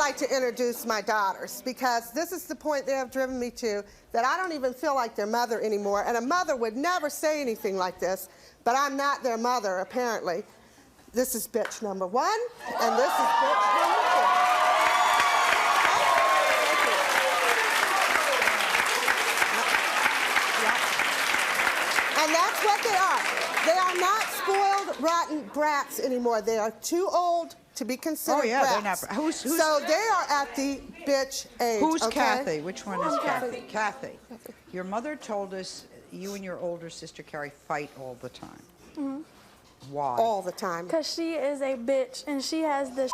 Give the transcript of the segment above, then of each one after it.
like to introduce my daughters because this is the point they have driven me to, that I don't even feel like their mother anymore. And a mother would never say anything like this, but I'm not their mother, apparently. This is bitch number 1, and this is bitch number 2. And that's what they are. They are not spoiled, rotten brats anymore. They are too old to be considered brats. They're not. Who's, so they are at the bitch age. Who's okay? Kathy? Which one is Kathy? Kathy. Your mother told us you and your older sister Carrie fight all the time. Mm-hmm. Why? All the time. Because she is a bitch and she has the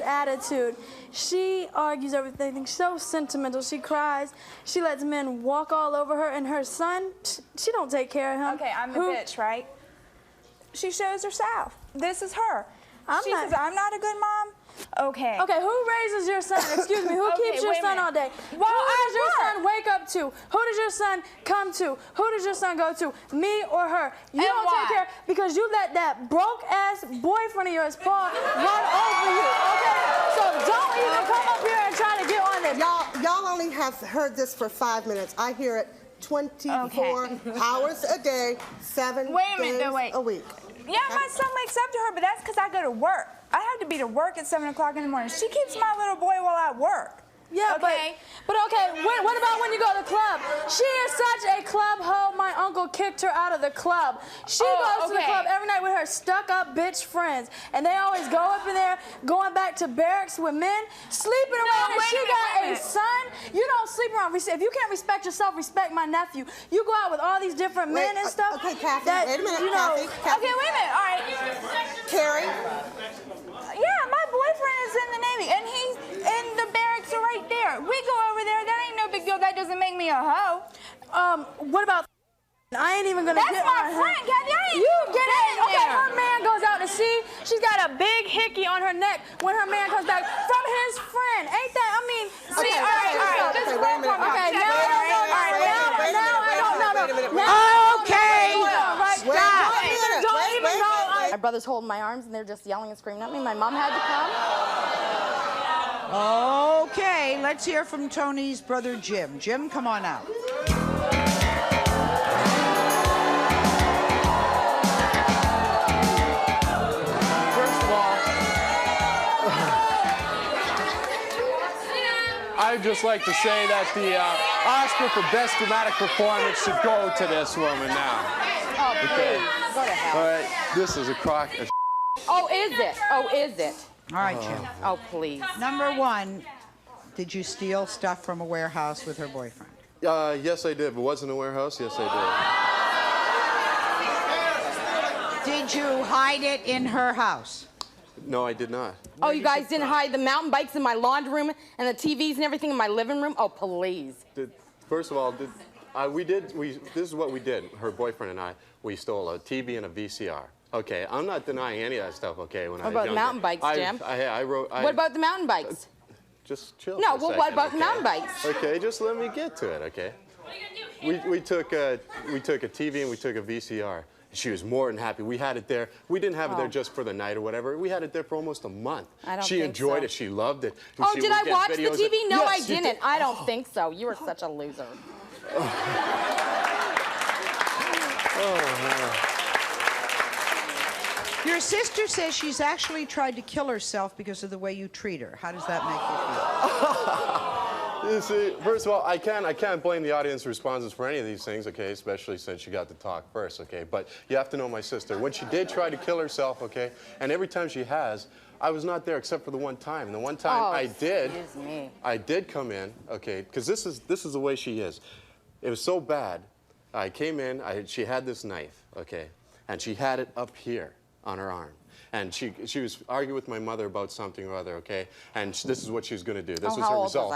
attitude. She argues everything. She's so sentimental. She cries. She lets men walk all over her. And her son, she don't take care of him. Okay, I'm the bitch, right? She shows herself. This is her. She says, I'm not a good mom. Okay. Okay, who raises your son? Excuse me, who keeps your son all day? Well, who does your son wake up to? Who does your son come to? Who does your son go to? Me or her? You don't take care because you let that broke-ass boyfriend of yours, Paul, run over you, okay? So don't even come up here and try to get on it. Y'all only have heard this for 5 minutes. I hear it 24 hours a day, 7 days a week. Yeah, my son wakes up to her, but that's because I go to work. I have to be to work at 7 o'clock in the morning. She keeps my little boy while I work. Yeah, okay. but okay, what about when you go to the club? She is such a club hoe. My uncle kicked her out of the club. She goes to the club every night with her stuck-up bitch friends, and they always go up in there, going back to barracks with men, sleeping around, and she got a son. You don't sleep around. If you can't respect yourself, respect my nephew. You go out with all these different men and stuff. Okay, Kathy, wait a minute, you know, Kathy. Okay, wait a minute, all right. Carrie? Yeah, my boyfriend is in the Navy, and he's in the barracks right there. We go over there. That ain't no big deal. That doesn't make me a hoe. What about... I ain't even gonna get my friend, Kathy. I ain't you get in. Okay, her man goes out to sea. She's got a big hickey on her neck when her man comes back from his friend. Ain't that? I mean, see, all right. This is what I'm talking about. Okay, now I don't know. Okay. Stop. Don't even go. My brother's holding my arms and they're just yelling and screaming at me. My mom had to come. Okay, let's hear from Tony's brother Jim. Jim, come on out. I'd just like to say that the Oscar for Best Dramatic Performance should go to this woman now. Oh, please. Go to hell. All right, this is a crock of Oh, is it? Oh, is it? All right, Jim. Oh, please. Number 1, did you steal stuff from a warehouse with her boyfriend? Yes, I did. But was in a warehouse? Yes, I did. Did you hide it in her house? No, I did not. Oh, you guys didn't hide the mountain bikes in my laundry room and the TVs and everything in my living room? Oh, please. First of all, this is what we did, her boyfriend and I. We stole a TV and a VCR. Okay, I'm not denying any of that stuff, okay? When what about the mountain bikes, Jim? What about the mountain bikes? Just chill. No, for a well, what second, about the mountain bikes? Okay, just let me get to it, okay? What are you gonna do? We took a TV and we took a VCR. She was more than happy. We had it there. We didn't have it there just for the night or whatever. We had it there for almost a month. She enjoyed it. She loved it. Oh, did I watch the TV? No, yes, I didn't. I don't think so. You were such a loser. Your sister says she's actually tried to kill herself because of the way you treat her. How does that make you feel? You see, first of all, I can't blame the audience responses for any of these things, okay, especially since she got to talk first, okay? But you have to know my sister. When she did try to kill herself, okay, and every time she has, I was not there except for the one time. And the one time I did come in, okay, because this is the way she is. It was so bad. I came in, she had this knife, okay, and she had it up here on her arm. And she was arguing with my mother about something or other, okay? And this is what she was going to do. This was her result.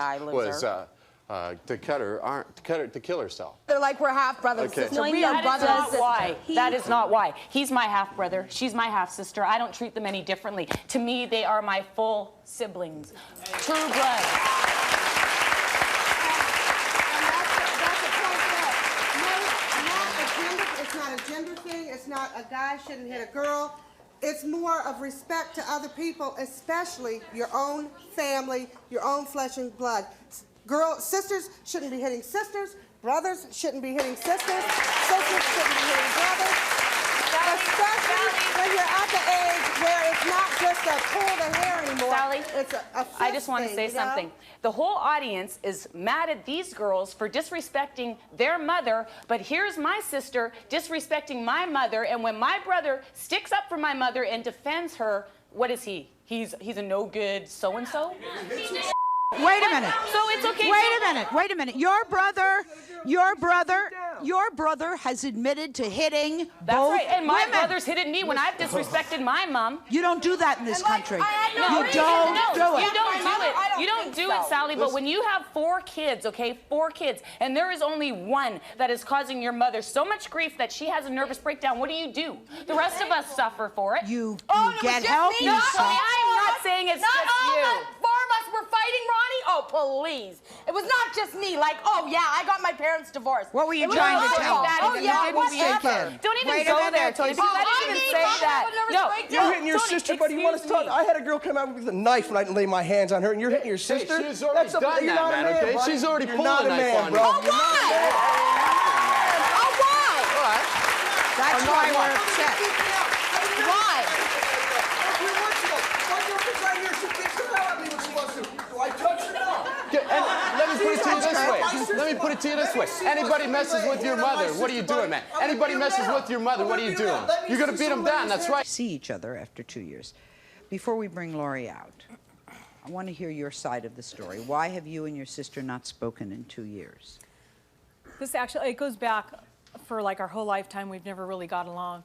To kill herself. They're like we're half brothers. Okay. No, we are brothers. That is not why. That is not why. He's my half brother. She's my half sister. I don't treat them any differently. To me, they are my full siblings, true blood. It's not a gender thing. It's not a guy shouldn't hit a girl. it's more of respect to other people, especially your own family, your own flesh and blood. Sisters shouldn't be hitting sisters. Brothers shouldn't be hitting sisters. Sisters shouldn't be hitting brothers. Especially when you're at the age where it's not just a pull the hair anymore. Sally, it's a I just want to thing, say you know? something. The whole audience is mad at these girls for disrespecting their mother, but here's my sister disrespecting my mother, and when my brother sticks up for my mother and defends her, what is he? He's a no good so-and-so? Wait a minute. So it's okay. Wait a minute. Your brother has admitted to hitting That's both right, and my women. brother's hitting me when I've disrespected my mom. You don't do that in this country. No, You don't do it. You don't do it. You don't do it, Sally. But when you have 4 kids, okay, 4 kids, and there is only one that is causing your mother so much grief that she has a nervous breakdown, what do? The rest of us suffer for it. You Oh, it get was just help. me. You No, suffer. I'm not saying it's Not just all you. the 4 of us were fighting, Ronnie. Oh, please. It was not just me. Like, oh, yeah, I got my parents divorced. What were you It was trying to all tell? of us. That Oh, even yeah, didn't sink whatever. in. Don't even Wait a go minute. there, Tony. Because I didn't even say that. No, You're hitting your Tony, sister, buddy. You want to excuse talk? me. I had a girl come out with a knife when I didn't lay my hands on her, and you're hitting your sister? Hey, she's already done you're that, not a man, okay? buddy. She's already You're pulled not a a knife man, on bro. you. Oh, why? Oh, why? All right. That's why we're upset. Why? And let me put it to you this way. Let me put it to you this way. Anybody messes with your mother, what are you doing, man? Anybody messes with your mother, what are you doing? You're going to beat them down, that's right. See each other after 2 years. Before we bring Lori out, I want to hear your side of the story. Why have you and your sister not spoken in 2 years? This actually, it goes back for like our whole lifetime. We've never really got along.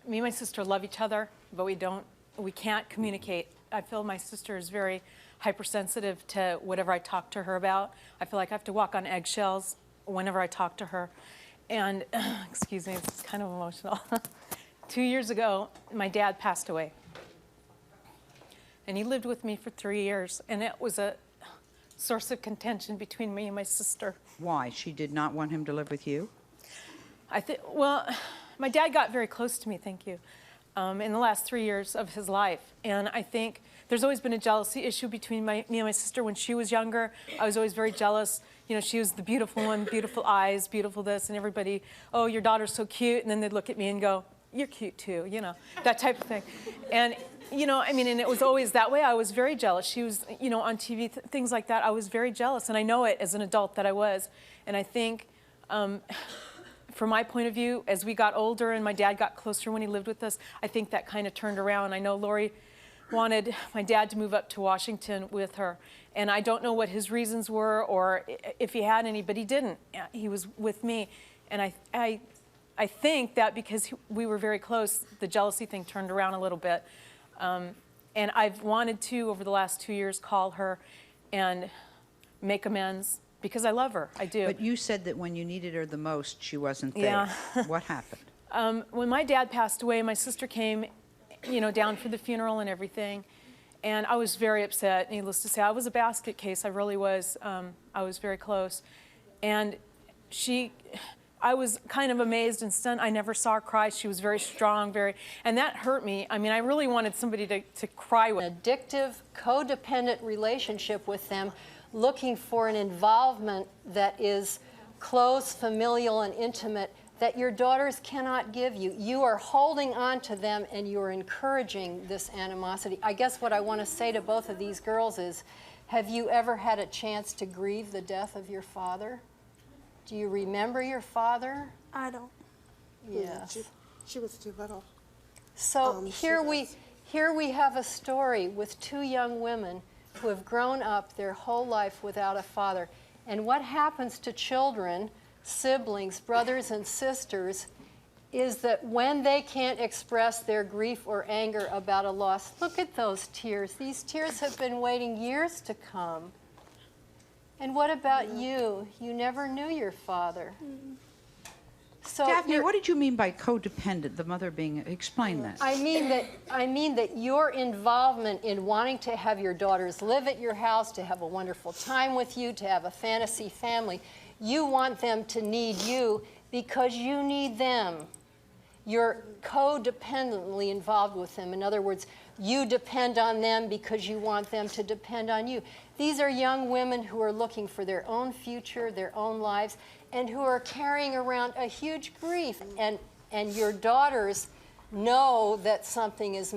Me and my sister love each other, but we can't communicate. I feel my sister is very hypersensitive to whatever I talk to her about. I feel like I have to walk on eggshells whenever I talk to her. And, excuse me, this is kind of emotional. 2 years ago, my dad passed away. And he lived with me for 3 years, and it was a source of contention between me and my sister. Why? She did not want him to live with you? Well, my dad got very close to me, thank you, in the last 3 years of his life. And I think there's always been a jealousy issue between me and my sister. When she was younger, I was always very jealous. You know, she was the beautiful one, beautiful eyes, beautiful this, and everybody, oh, your daughter's so cute. And then they'd look at me and go, you're cute too, you know, that type of thing. And, you know, I mean, and it was always that way. I was very jealous. She was, you know, on TV, things like that. I was very jealous, and I know it as an adult that I was. And I think, from my point of view, as we got older and my dad got closer when he lived with us, I think that kind of turned around. I know Lori wanted my dad to move up to Washington with her, and I don't know what his reasons were or if he had any, but he didn't. He was with me, and I think that because we were very close, the jealousy thing turned around a little bit. And I've wanted to, over the last 2 years, call her and make amends because I love her. I do. But you said that when you needed her the most, she wasn't there. Yeah. What happened? When my dad passed away, my sister came, you know, down for the funeral and everything. And I was very upset, needless to say. I was a basket case, I really was. I was very close. And I was kind of amazed and stunned. I never saw her cry. She was very strong, and that hurt me. I mean, I really wanted somebody to cry with. An addictive, codependent relationship with them, looking for an involvement that is close, familial, and intimate that your daughters cannot give you. You are holding on to them and you are encouraging this animosity. I guess what I want to say to both of these girls is, have you ever had a chance to grieve the death of your father? Do you remember your father? I don't. Yes. She was too little. So here we have a story with 2 young women who have grown up their whole life without a father. And what happens to children, siblings, brothers and sisters, is that when they can't express their grief or anger about a loss, look at those tears. These tears have been waiting years to come. And what about you? You never knew your father. So Daphne, what did you mean by codependent, the mother being, explain that. I mean that your involvement in wanting to have your daughters live at your house, to have a wonderful time with you, to have a fantasy family, you want them to need you because you need them. you're codependently involved with them. In other words, you depend on them because you want them to depend on you. These are young women who are looking for their own future, their own lives, and who are carrying around a huge grief. And your daughters know that something is